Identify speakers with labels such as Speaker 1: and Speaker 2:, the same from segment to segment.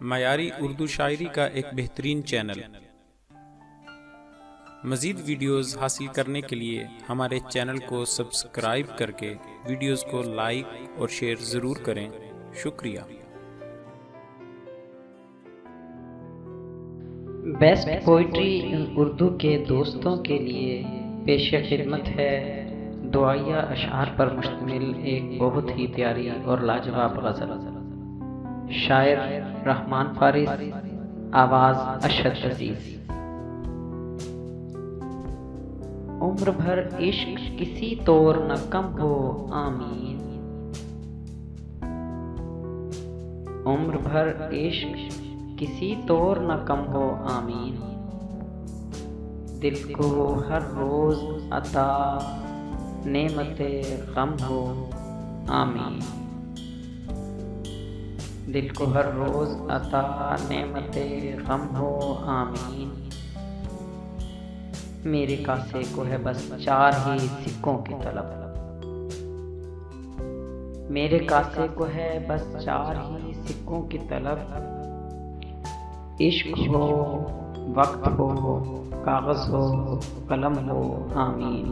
Speaker 1: मयारी उर्दू शायरी का एक बेहतरीन चैनल। मज़ीद वीडियोज़ हासिल करने के लिए हमारे चैनल को सब्सक्राइब करके वीडियोज़ को लाइक और शेयर ज़रूर करें। शुक्रिया।
Speaker 2: बेस्ट पोइट्री उर्दू के दोस्तों के लिए पेश खिदमत है दुआया अशआर पर मुश्तमिल एक बहुत ही प्यारी और लाजवाब गज़ल। शायर रहमान फारिस, आवाज़ अशद अजीज। उम्र भर इश्क किसी तौर न कम हो आमीन। उम्र भर इश्क किसी तौर न कम हो आमीन। दिल को हर रोज अता नेमते गम हो आमीन। दिल को हर रोज अता नेमते गम हो आमीन। मेरे कासे को है बस 4 ही सिक्कों की तलब। मेरे कासे को है बस 4 ही सिक्कों की तलब। इश्क हो, वक्त हो, कागज हो, कलम हो आमीन।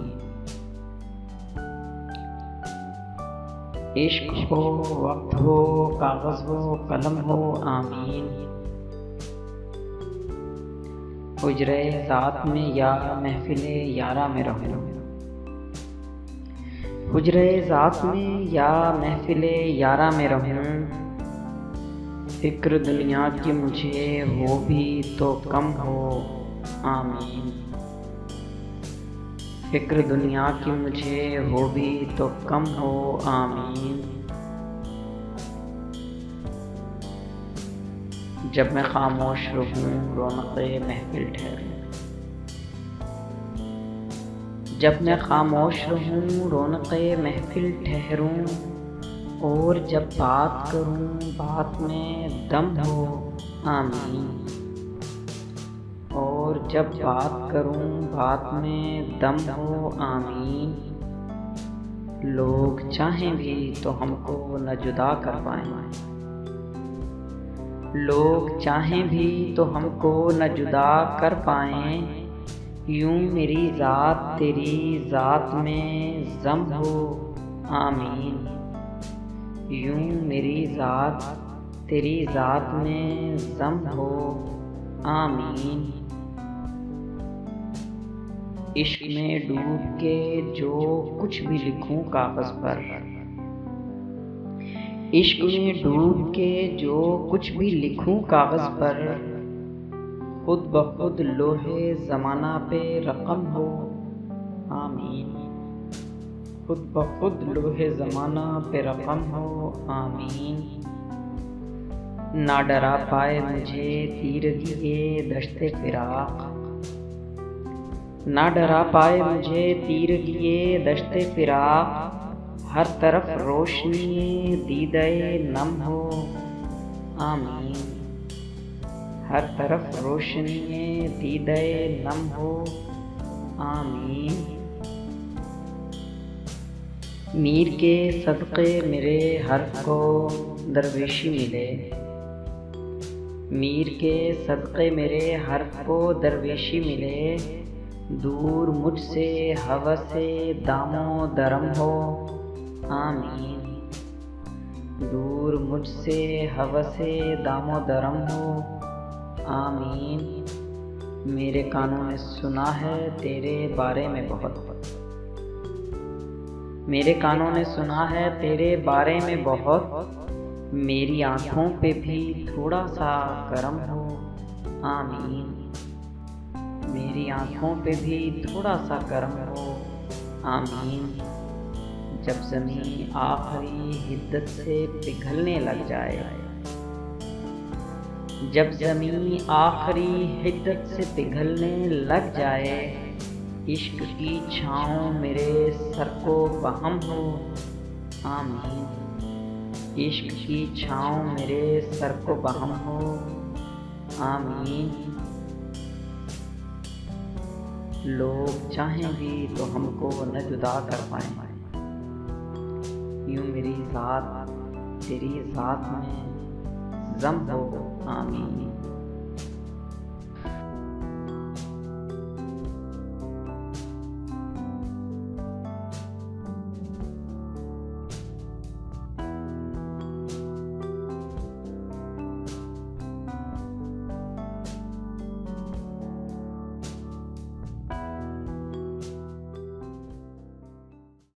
Speaker 2: इश्क हो, वक्त हो, कागज हो, कलम हो आमीन। हुजरे ज़ात में या महफिले यारा में रहूं। हुजरे ज़ात में या महफिले यारा में रहूं। फिक्र दुनिया की मुझे हो भी तो कम हो आमीन। फिक्र दुनिया की मुझे हो भी तो कम हो आमीन। जब मैं खामोश रहूं रौनक़े महफिल ठहरूं। जब मैं खामोश रहूं रौनक़े महफिल ठहरूं। और जब बात करूं बात में दम हो आमीन। और जब बात करूं बात में दम हो आमीन। लोग चाहें भी तो हमको न जुदा कर पाएं। लोग चाहें भी तो हमको न जुदा कर पाएं। यूं मेरी ज़ात तेरी ज़ात में ज़म हो आमीन। यूं मेरी ज़ात तेरी ज़ात में ज़म हो आमीन। इश्क में डूब के जो कुछ भी लिखूं कागज़ पर। इश्क में डूब के जो कुछ भी लिखूं कागज़ पर। खुद ब खुद लोहे ज़माना पे रकम हो आमीन। खुद ब खुद लोहे ज़माना पे रकम हो आमीन। ना डरा पाए मुझे तीरगी दश्ते फिराक। ना डरा पाए मुझे तीरगी दश्ते फिराक। हर तरफ रोशनी दीदे नम हो आमीन। हर तरफ रोशनी दीदे नम हो आमीन। मीर के सदक़े मेरे हर्फ को दरवेशी मिले। मीर के सदक़े मेरे हर्फ को दरवेशी मिले। दूर मुझसे हवसे दामो दरम हो आमीन। दूर मुझसे हवसे दामो दरम हो आमीन। मेरे कानों ने सुना है तेरे बारे में बहुत। मेरे कानों ने सुना है तेरे बारे में बहुत। मेरी आँखों पे भी थोड़ा सा करम हो आमीन। मेरी आँखों पे भी थोड़ा सा करम हो आमीन। जब ज़मीं आखिरी हिद्दत से पिघलने लग जाए। जब ज़मीं आखिरी हिद्दत से पिघलने लग जाए। इश्क की छाँव मेरे सर को बहम हो आमीन। इश्क की छाँव मेरे सर को बहम हो आमीन। लोग चाहें भी तो हमको न जुदा कर पाएं। यूं मेरी ज़ात तेरी ज़ात में मुअज़्ज़म हो। आमीन।